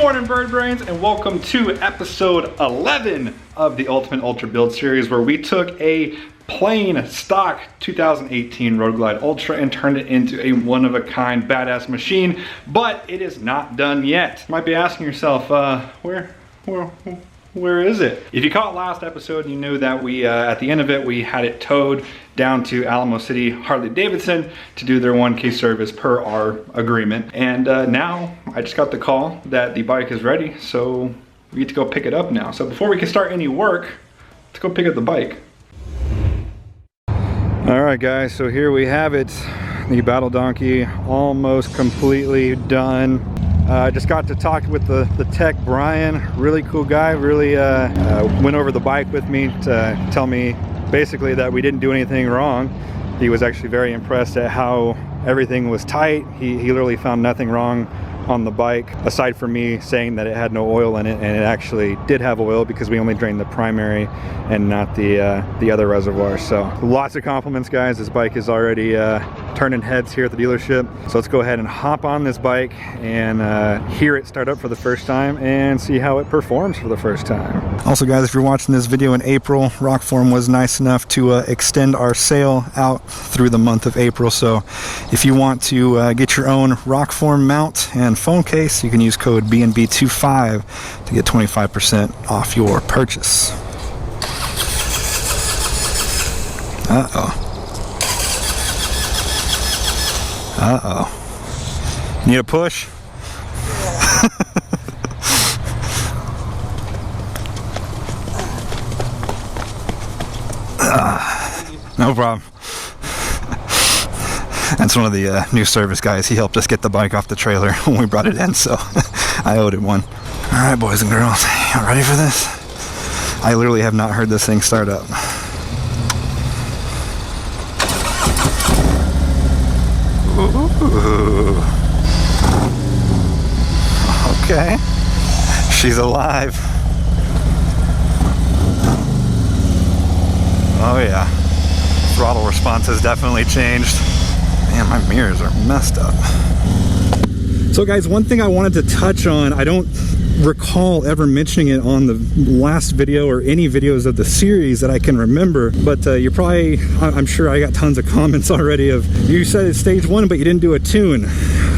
morning, bird brains, and welcome to episode 11 of the Ultimate Ultra Build series, where we took a plain stock 2018 Road Glide Ultra and turned it into a one-of-a-kind badass machine. But it is not done yet. You might be asking yourself, where is it? If you caught last episode, you knew that we, at the end of it, we had it towed down to Alamo City Harley-Davidson to do their 1K service per our agreement. And now I just got the call that the bike is ready, so we get to go pick it up now. So before we can start any work, let's go pick up the bike. All right, guys, so here we have it. The Battle Donkey almost completely done. I just got to talk with the tech, Brian. Really cool guy, really went over the bike with me to tell me basically that we didn't do anything wrong. He was actually very impressed at how everything was tight. He literally found nothing wrong on the bike, aside from me saying that it had no oil in it, and it actually did have oil because we only drained the primary and not the other reservoir. So lots of compliments, guys. This bike is already turning heads here at the dealership. So let's go ahead and hop on this bike and hear it start up for the first time and see how it performs for the first time. Also, guys, if you're watching this video in April, Rockform was nice enough to extend our sale out through the month of April. So if you want to get your own Rockform mount and phone case, you can use code BNB25 to get 25% off your purchase. Need a push? No problem. That's one of the new service guys. He helped us get the bike off the trailer when we brought it in, so I owed him one. All right, boys and girls, y'all ready for this? I literally have not heard this thing start up. Ooh. Okay, she's alive. Oh yeah, throttle response has definitely changed. Man, my mirrors are messed up. So guys, one thing I wanted to touch on, I don't recall ever mentioning it on the last video or any videos of the series that I can remember, but you're probably, I'm sure I got tons of comments already of, you said it's stage 1 but you didn't do a tune.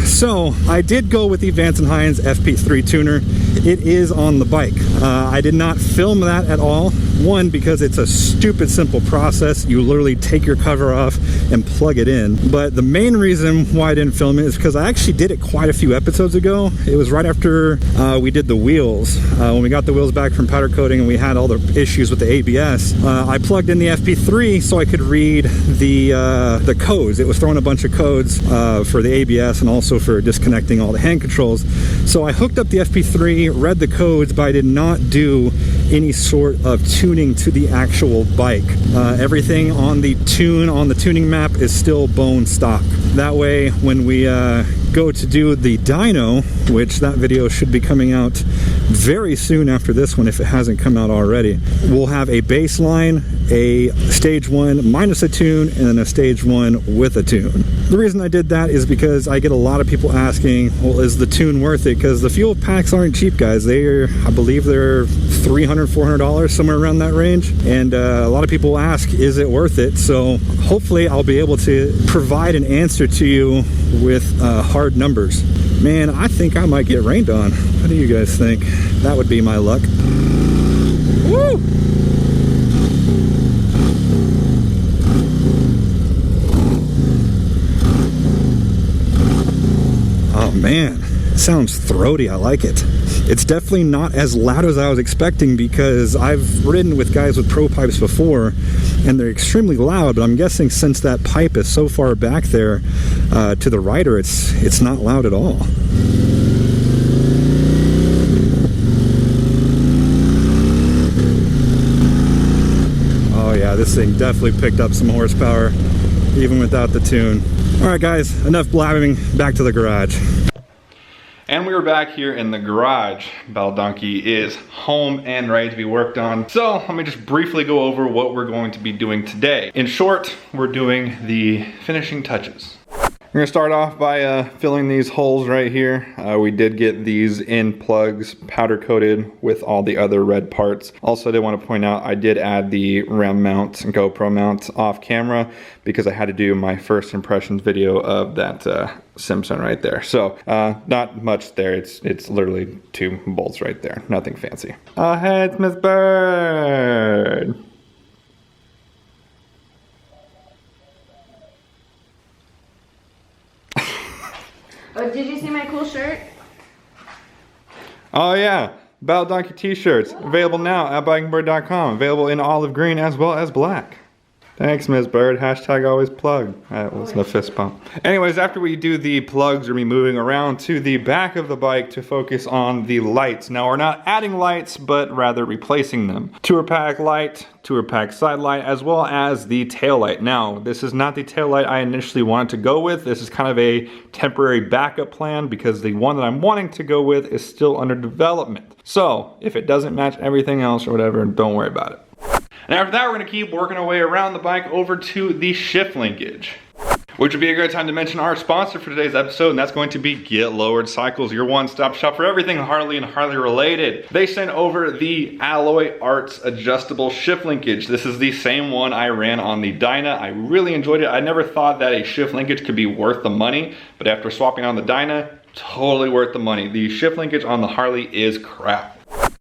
So I did go with the Vance and Hines FP3 tuner. It is on the bike. I did not film that at all. One, because it's a stupid simple process. You literally take your cover off and plug it in. But the main reason why I didn't film it is because I actually did it quite a few episodes ago. It was right after we did the wheels. When we got the wheels back from powder coating and we had all the issues with the ABS, I plugged in the FP3 so I could read the codes. It was throwing a bunch of codes for the ABS and also for disconnecting all the hand controls. So I hooked up the FP3, read the codes, but I did not do any sort of tuning to the actual bike. Everything on the tuning map is still bone stock. That way, when we go to do the dyno, which that video should be coming out very soon after this one if it hasn't come out already, we'll have a baseline, a stage 1 minus a tune, and then a stage 1 with a tune. The reason I did that is because I get a lot of people asking, well, is the tune worth it? Because the fuel packs aren't cheap, guys. I believe they're $300, $400, somewhere around that range. And a lot of people ask, is it worth it? So hopefully I'll be able to provide an answer to you with hard numbers. Man, I think I might get rained on. What do you guys think? That would be my luck. Woo! Oh man, it sounds throaty. I like it. It's definitely not as loud as I was expecting, because I've ridden with guys with pro pipes before and they're extremely loud, but I'm guessing since that pipe is so far back there to the rider, it's not loud at all. Oh yeah, this thing definitely picked up some horsepower even without the tune. All right guys, enough blabbing, back to the garage. And we are back here in the garage. Battle Donkey is home and ready to be worked on. So let me just briefly go over what we're going to be doing today. In short, we're doing the finishing touches. We're gonna start off by filling these holes right here. We did get these in plugs powder coated with all the other red parts. Also, I did want to point out I did add the RAM mount and GoPro mount off camera because I had to do my first impressions video of that Simpson right there. So not much there. It's literally 2 bolts right there. Nothing fancy. Oh, hey, it's Miss Bird. Oh, did you see my cool shirt? Oh yeah, Battle Donkey t-shirts. Available now at bikingbird.com. Available in olive green as well as black. Thanks, Ms. Bird. Hashtag always plug. That wasn't a fist bump. Anyways, after we do the plugs, we're moving around to the back of the bike to focus on the lights. Now, we're not adding lights, but rather replacing them. Tour pack light, tour pack side light, as well as the tail light. Now, this is not the tail light I initially wanted to go with. This is kind of a temporary backup plan because the one that I'm wanting to go with is still under development. So, if it doesn't match everything else or whatever, don't worry about it. And after that, we're gonna keep working our way around the bike over to the shift linkage, which would be a great time to mention our sponsor for today's episode, and that's going to be Get Lowered Cycles, your one-stop shop for everything Harley and Harley related. They sent over the Alloy Arts adjustable shift linkage. This is the same one I ran on the Dyna. I really enjoyed it. I never thought that a shift linkage could be worth the money, but after swapping on the Dyna, totally worth the money. The shift linkage on the Harley is crap.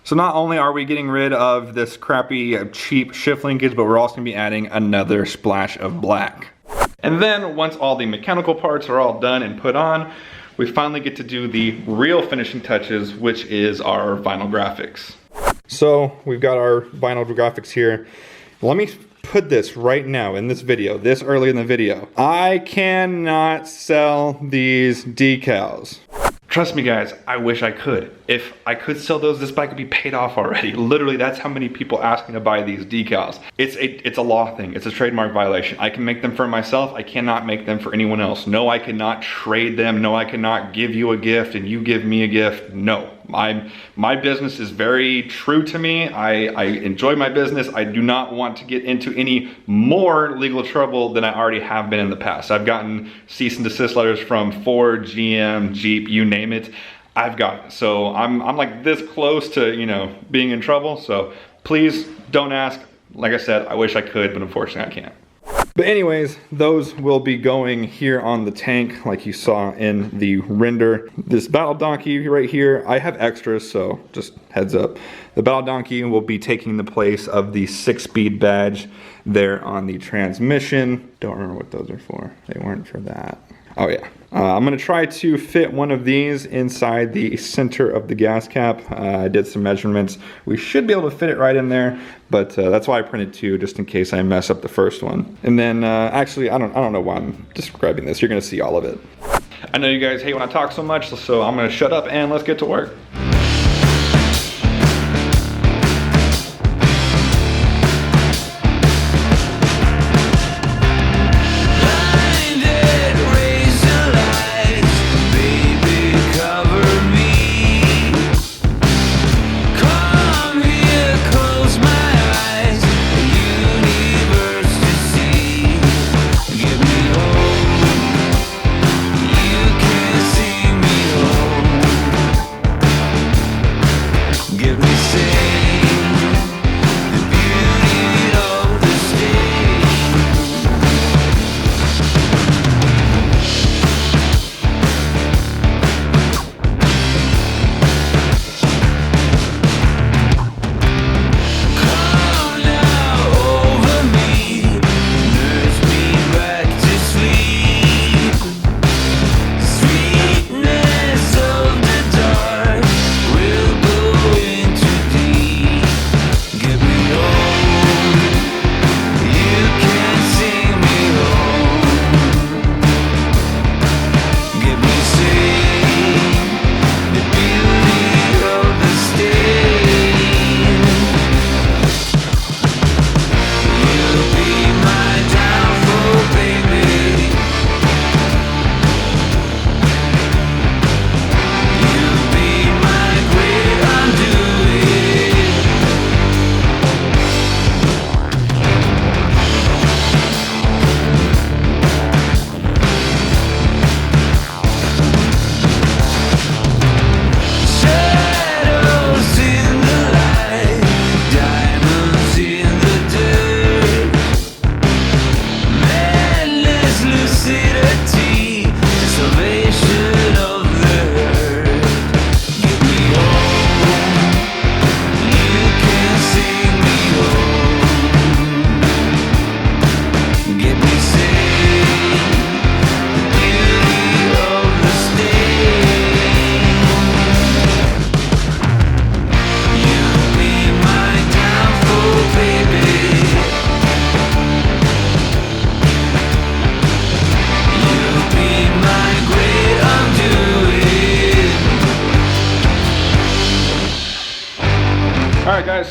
So not only are we getting rid of this crappy, cheap shift linkage, but we're also gonna be adding another splash of black. And then once all the mechanical parts are all done and put on, we finally get to do the real finishing touches, which is our vinyl graphics. So we've got our vinyl graphics here. Let me put this right now in this video, this early in the video. I cannot sell these decals. Trust me guys, I wish I could. If I could sell those, this bike would be paid off already. Literally, that's how many people ask me to buy these decals. It's a law thing, it's a trademark violation. I can make them for myself, I cannot make them for anyone else. No, I cannot trade them. No, I cannot give you a gift and you give me a gift. No, my business is very true to me. I enjoy my business. I do not want to get into any more legal trouble than I already have been in the past. I've gotten cease and desist letters from Ford, GM, Jeep, you name it. I've got it. So I'm like this close to, you know, being in trouble. So please don't ask. Like I said, I wish I could, but unfortunately I can't. But anyways, those will be going here on the tank like you saw in the render. This Battle Donkey right here, I have extras, so just heads up. The Battle Donkey will be taking the place of the 6-speed badge there on the transmission. Don't remember what those are for. They weren't for that. Oh yeah. I'm gonna try to fit one of these inside the center of the gas cap. I did some measurements. We should be able to fit it right in there, but that's why I printed 2, just in case I mess up the first one. And then actually, I don't know why I'm describing this. You're gonna see all of it. I know you guys hate when I talk so much, so I'm gonna shut up and let's get to work.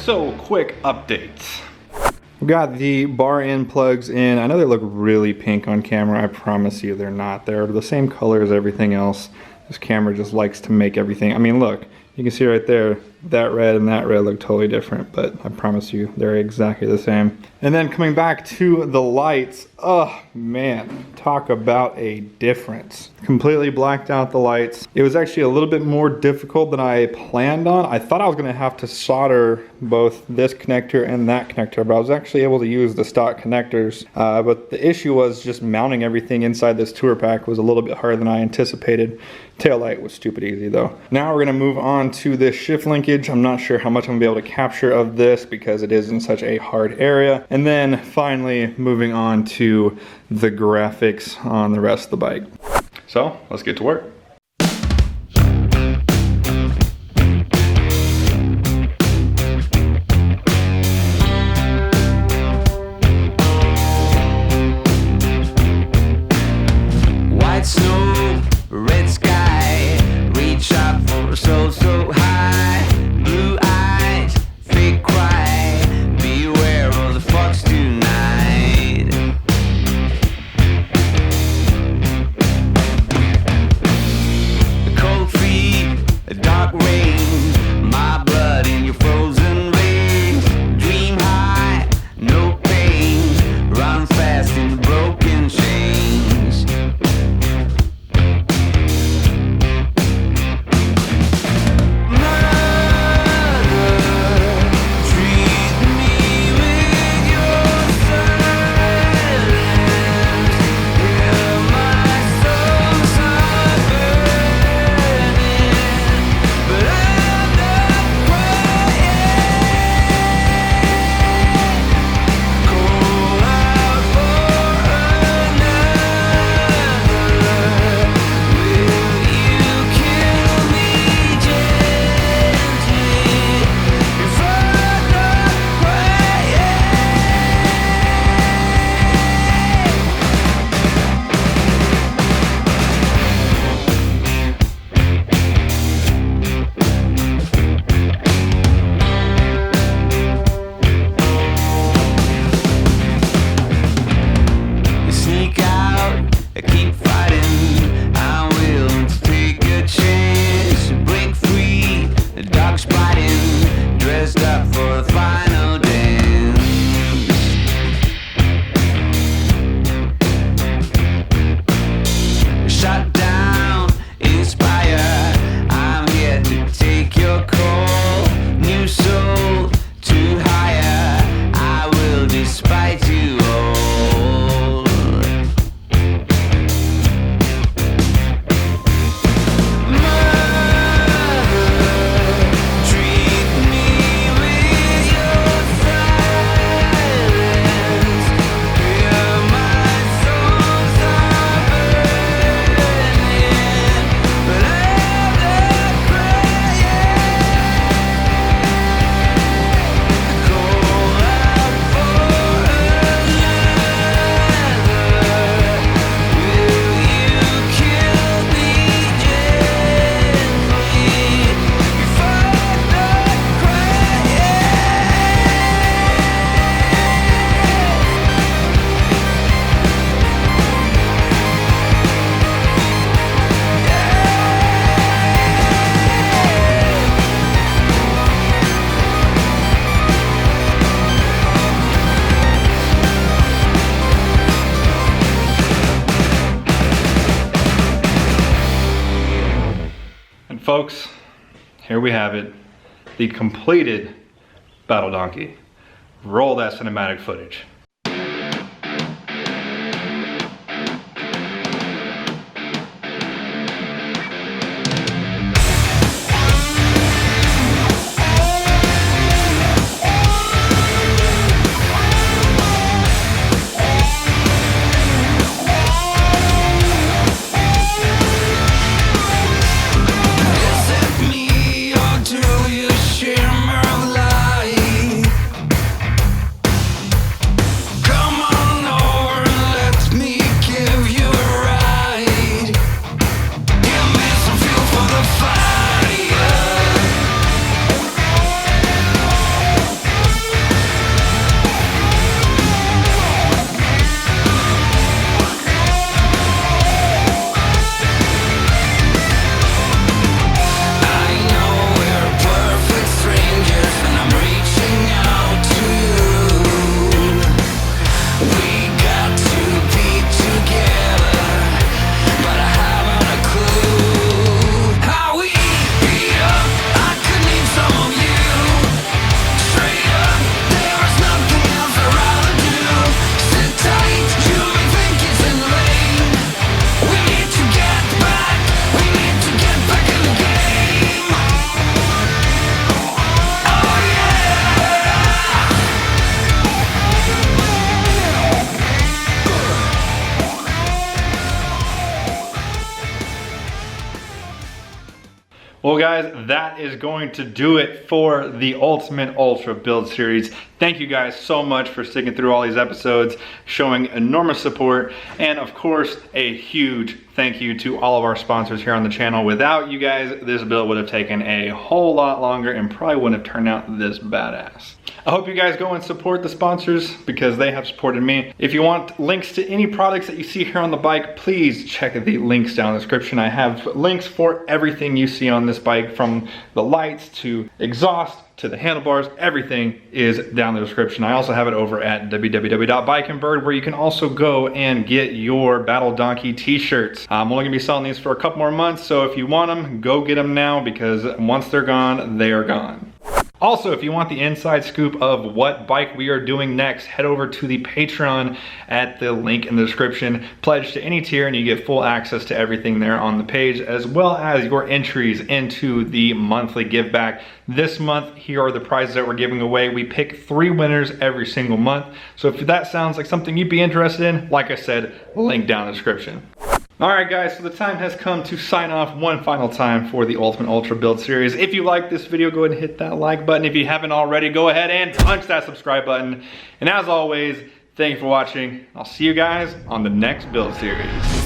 so quick updates. We got the bar end plugs in. I know they look really pink on camera. I promise you they're not. They're the same color as everything else. This camera just likes to make everything. I mean, look, you can see right there, that red and that red look totally different, but I promise you they're exactly the same. And then coming back to the lights, oh man, talk about a difference. Completely blacked out the lights. It was actually a little bit more difficult than I planned on. I thought I was gonna have to solder both this connector and that connector, but I was actually able to use the stock connectors. But the issue was just mounting everything inside this tour pack was a little bit harder than I anticipated. Taillight was stupid easy though. Now we're gonna move on to this shift linkage. I'm not sure how much I'm gonna be able to capture of this because it is in such a hard area. And then finally moving on to the graphics on the rest of the bike. So let's get to work. White snow, red sky, reach out for so high. Blue eyes, fake cry, beware of the fox tonight. Cold feet, a dark rain, my blood in your frozen veins. Dream high, no pain, run fast in the broken chains. Folks, here we have it, the completed Battle Donkey. Roll that cinematic footage. Shimmer of light. Well guys, that is going to do it for the Ultimate Ultra build series. Thank you guys so much for sticking through all these episodes, showing enormous support, and of course, a huge thank you to all of our sponsors here on the channel. Without you guys, this build would have taken a whole lot longer and probably wouldn't have turned out this badass. I hope you guys go and support the sponsors because they have supported me. If you want links to any products that you see here on the bike, please check the links down in the description. I have links for everything you see on this bike, from the lights to exhaust to the handlebars. Everything is down in the description. I also have it over at www.bikeandbird, where you can also go and get your Battle Donkey t-shirts. I'm only gonna be selling these for a couple more months, so if you want them, go get them now, because once they're gone, they are gone. Also, if you want the inside scoop of what bike we are doing next, head over to the Patreon at the link in the description. Pledge to any tier and you get full access to everything there on the page, as well as your entries into the monthly give back. This month, here are the prizes that we're giving away. We pick 3 winners every single month. So if that sounds like something you'd be interested in, like I said, link down in the description. Alright guys, so the time has come to sign off one final time for the Ultimate Ultra build series. If you like this video, go ahead and hit that like button. If you haven't already, go ahead and punch that subscribe button. And as always, thank you for watching. I'll see you guys on the next build series.